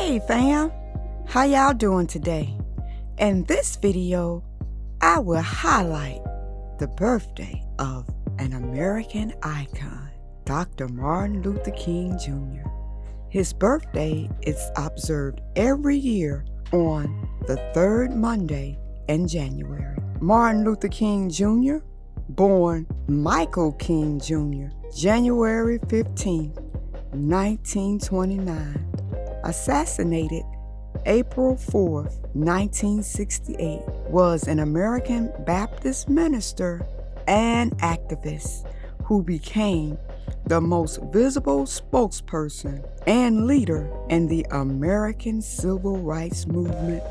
Hey fam, how y'all doing today? In this video, I will highlight the birthday of an American icon, Dr. Martin Luther King Jr. His birthday is observed every year on the third Monday in January. Martin Luther King Jr., born Michael King Jr., January 15, 1929. Assassinated April 4, 1968, was an American Baptist minister and activist who became the most visible spokesperson and leader in the American Civil Rights Movement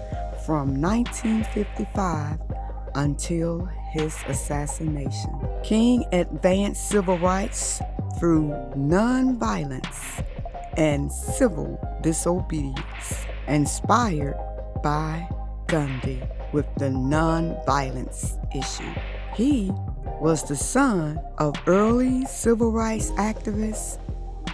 from 1955 until his assassination. King advanced civil rights through nonviolence and civil disobedience, inspired by Gandhi with the nonviolence issue. He was the son of early civil rights activist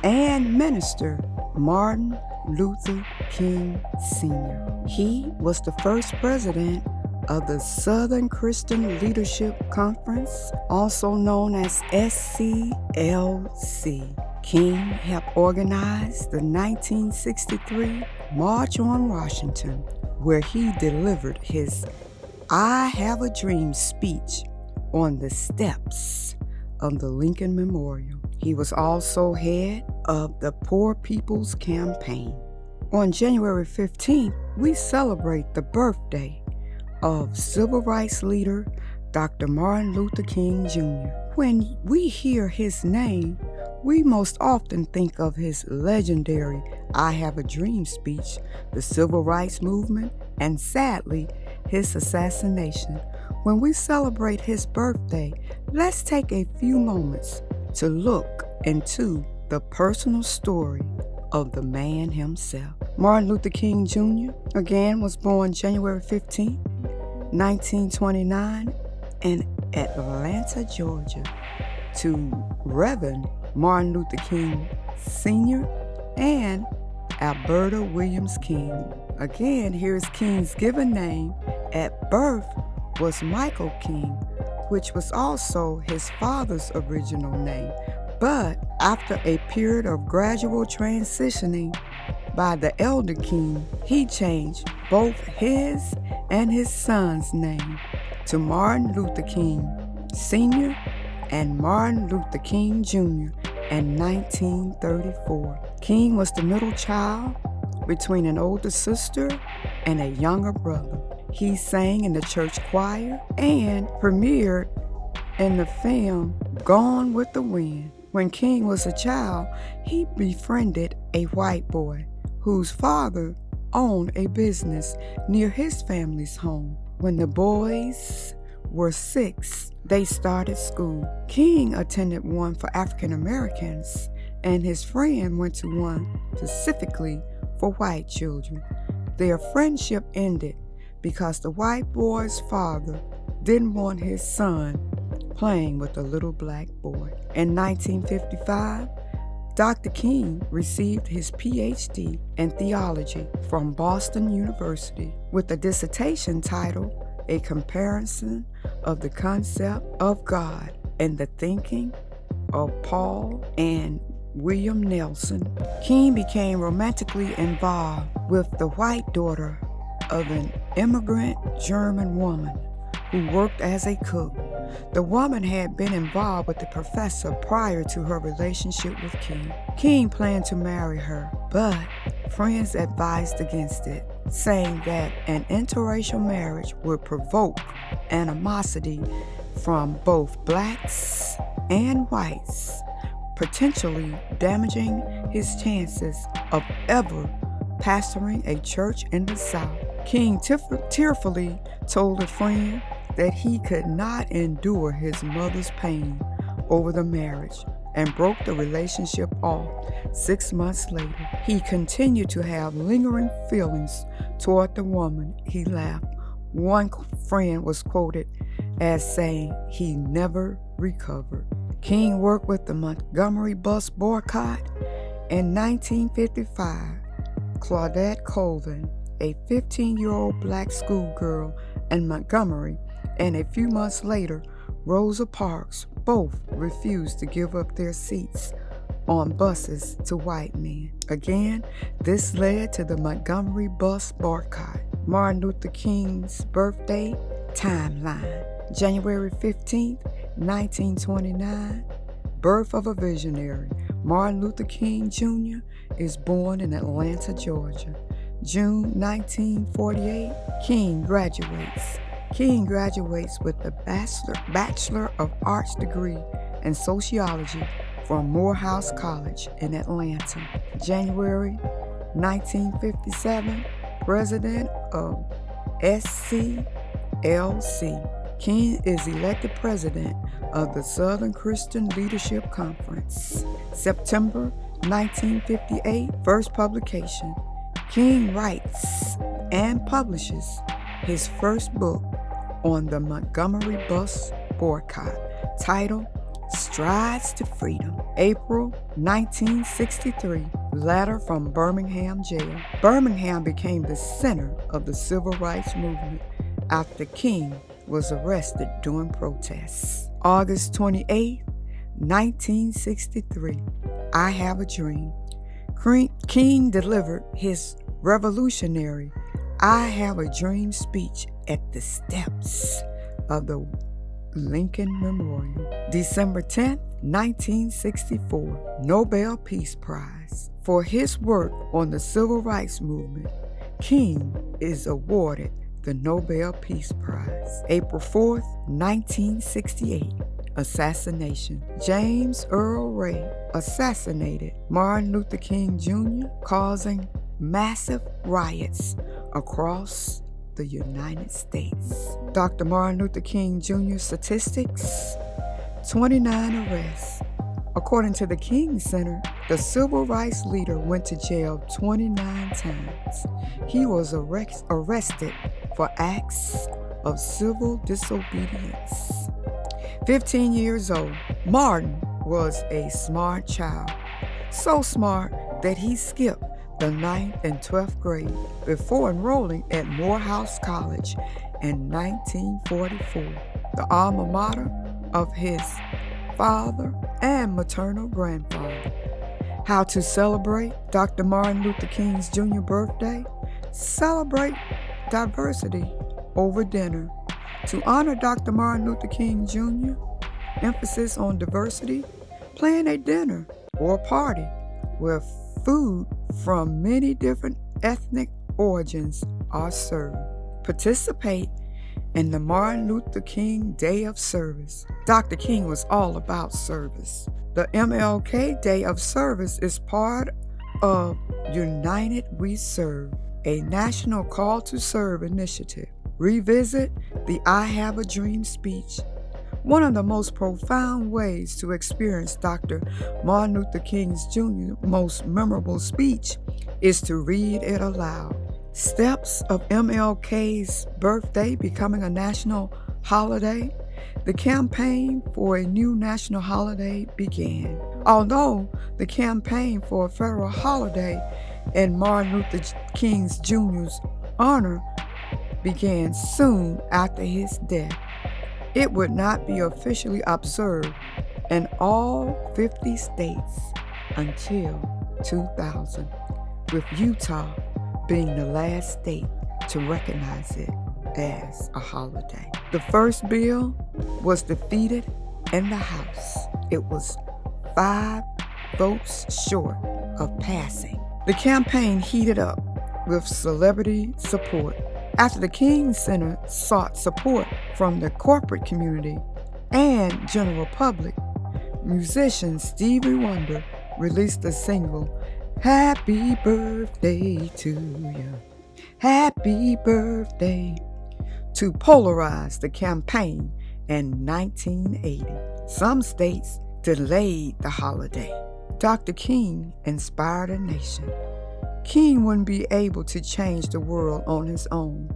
and minister Martin Luther King Sr. He was the first president of the Southern Christian Leadership Conference, also known as SCLC. King helped organize the 1963 March on Washington, where he delivered his I Have a Dream speech on the steps of the Lincoln Memorial. He was also head of the Poor People's Campaign. On January 15th, we celebrate the birthday of civil rights leader Dr. Martin Luther King Jr. When we hear his name, we most often think of his legendary I Have a Dream speech, the civil rights movement, and sadly, his assassination. When we celebrate his birthday, let's take a few moments to look into the personal story of the man himself. Martin Luther King Jr., again, was born January 15, 1929 in Atlanta, Georgia, to Reverend Martin Luther King Sr. and Alberta Williams King. Again, here's King's given name. At birth was Michael King, which was also his father's original name. But after a period of gradual transitioning by the elder King, he changed both his and his son's name to Martin Luther King Sr. and Martin Luther King Jr. in 1934. King was the middle child between an older sister and a younger brother. He sang in the church choir and premiered in the film Gone with the Wind. When King was a child, he befriended a white boy whose father owned a business near his family's home. When the boys were 6, they started school. King attended one for African Americans, and his friend went to one specifically for white children. Their friendship ended because the white boy's father didn't want his son playing with the little black boy. In 1955, Dr. King received his PhD in theology from Boston University with a dissertation titled A Comparison of the Concept of God and the Thinking of Paul and William Nelson. King became romantically involved with the white daughter of an immigrant German woman who worked as a cook. The woman had been involved with the professor prior to her relationship with King. King planned to marry her, but friends advised against it, saying that an interracial marriage would provoke animosity from both blacks and whites, potentially damaging his chances of ever pastoring a church in the South. King tearfully told a friend that he could not endure his mother's pain over the marriage and broke the relationship off 6 months later. He continued to have lingering feelings toward the woman he left. One friend was quoted as saying he never recovered. King worked with the Montgomery bus boycott in 1955, Claudette Colvin, a 15-year-old black schoolgirl in Montgomery, and a few months later, Rosa Parks, both refused to give up their seats on buses to white men. Again, this led to the Montgomery bus boycott. Martin Luther King's birthday timeline. January 15th, 1929, birth of a visionary. Martin Luther King Jr. is born in Atlanta, Georgia. June 1948, King graduates. King graduates with a Bachelor of Arts degree in sociology from Morehouse College in Atlanta. January 1957, president of SCLC. King is elected president of the Southern Christian Leadership Conference. September 1958, first publication. King writes and publishes his first book on the Montgomery bus boycott, titled Strides to Freedom. April 1963, letter from Birmingham jail. Birmingham became the center of the civil rights movement after King was arrested during protests. August 28, 1963, I Have a Dream. King delivered his revolutionary I Have a Dream speech at the steps of the Lincoln Memorial. December 10, 1964, Nobel Peace Prize. For his work on the civil rights movement, King is awarded the Nobel Peace Prize. April 4th, 1968, Assassination. James Earl Ray assassinated Martin Luther King Jr., causing massive riots across the United States. Dr. Martin Luther King Jr. statistics: 29 arrests. According to the King Center, the civil rights leader went to jail 29 times. He was arrested for acts of civil disobedience. 15 years old, Martin was a smart child. So smart that he skipped the 9th and 12th grade before enrolling at Morehouse College in 1944, the alma mater of his father and maternal grandfather. How to celebrate Dr. Martin Luther King Jr. birthday? Celebrate diversity over dinner. To honor Dr. Martin Luther King Jr., emphasis on diversity, plan a dinner or party where food from many different ethnic origins are served. Participate in the Martin Luther King Day of Service. Dr. King was all about service. The MLK Day of Service is part of United We Serve, a national call to serve initiative. Revisit the I Have a Dream speech. One of the most profound ways to experience Dr. Martin Luther King Jr.'s most memorable speech is to read it aloud. Steps of MLK's birthday becoming a national holiday. The campaign for a new national holiday began. Although the campaign for a federal holiday in Martin Luther King Jr.'s honor began soon after his death, it would not be officially observed in all 50 states until 2000, with Utah being the last state to recognize it as a holiday. The first bill was defeated in the House. It was 5 votes short of passing. The campaign heated up with celebrity support. After the King Center sought support from the corporate community and general public, musician Stevie Wonder released the single, Happy Birthday to You, Happy Birthday, to polarize the campaign in 1980. Some states delayed the holiday. Dr. King inspired a nation. King wouldn't be able to change the world on his own,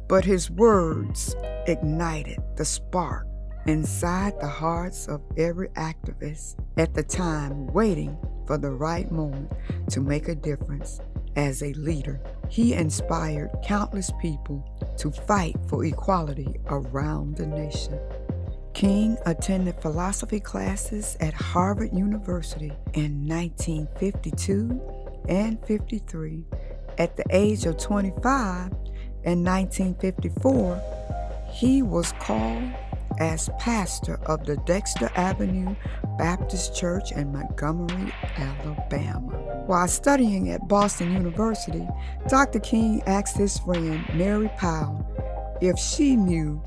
but his words ignited the spark inside the hearts of every activist at the time waiting for the right moment to make a difference. as a leader. He inspired countless people to fight for equality around the nation. King attended philosophy classes at Harvard University in 1952 and 53. At the age of 25 in 1954, he was called as pastor of the Dexter Avenue Baptist Church in Montgomery, Alabama. While studying at Boston University, Dr. King asked his friend Mary Powell if she knew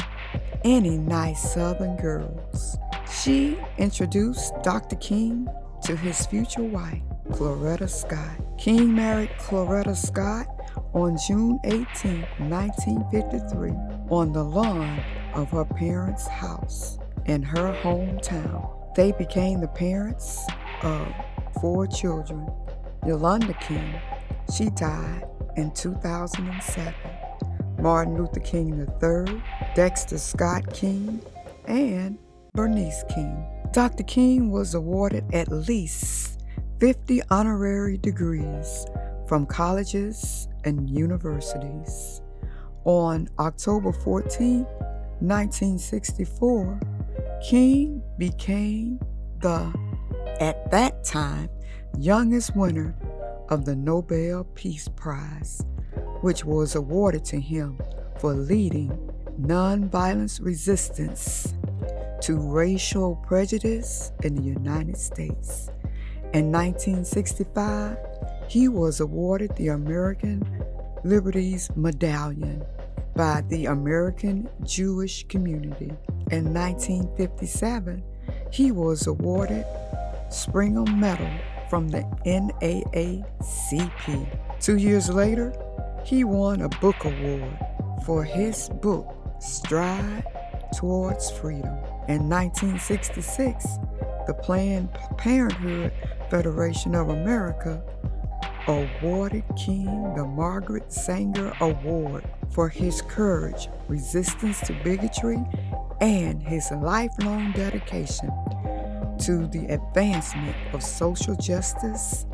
any nice Southern girls. She introduced Dr. King to his future wife, Claretta Scott. King married Claretta Scott on June 18, 1953, on the lawn of her parents' house in her hometown. They became the parents of 4 children. Yolanda King, she died in 2007. Martin Luther King III, Dexter Scott King, and Bernice King. Dr. King was awarded at least 50 honorary degrees from colleges and universities. On October 14, 1964, King became the, at that time, youngest winner of the Nobel Peace Prize, which was awarded to him for leading nonviolent resistance to racial prejudice in the United States. In 1965, he was awarded the American Liberties Medallion by the American Jewish community. In 1957, he was awarded Springer Medal from the NAACP. 2 years later, he won a book award for his book, Stride Towards Freedom. In 1966, the Planned Parenthood Federation of America awarded King the Margaret Sanger Award for his courage, resistance to bigotry, and his lifelong dedication to the advancement of social justice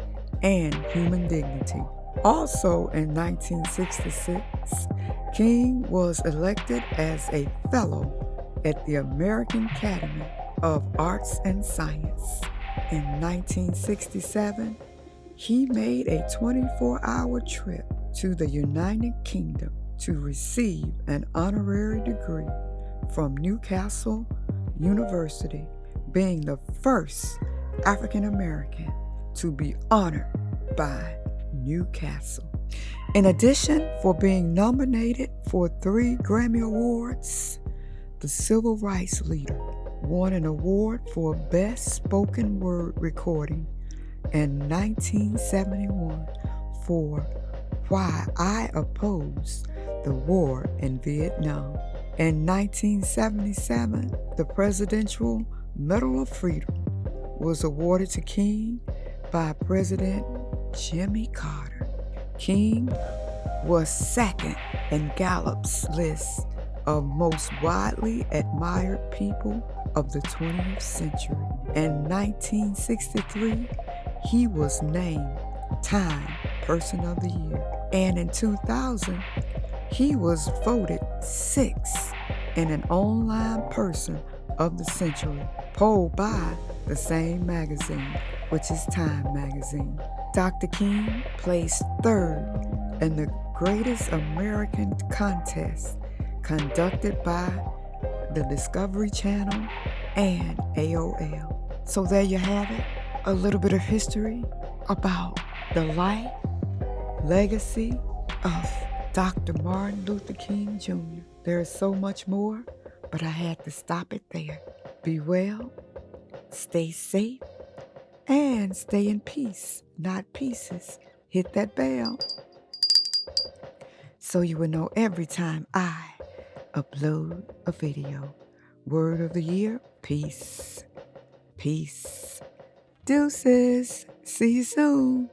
and human dignity. Also in 1966, King was elected as a fellow at the American Academy of Arts and Science. In 1967, he made a 24-hour trip to the United Kingdom to receive an honorary degree from Newcastle University, being the first African American to be honored by Newcastle. In addition, for being nominated for 3 Grammy Awards, the civil rights leader won an award for Best Spoken Word Recording in 1971 for Why I Opposed the War in Vietnam. In 1977, the Presidential Medal of Freedom was awarded to King by President Jimmy Carter. King was second in Gallup's list of most widely admired people of the 20th century. In 1963, he was named Time Person of the Year. And in 2000, he was voted 6th in an online person of the century, polled by the same magazine, which is Time magazine. Dr. King placed 3rd in the Greatest American Contest conducted by the Discovery Channel and AOL. So there you have it, a little bit of history about the life, legacy of Dr. Martin Luther King Jr. There is so much more, but I had to stop it there. Be well, stay safe, and stay in peace, not pieces. Hit that bell so you will know every time I upload a video. Word of the year, peace. Peace. Deuces. See you soon.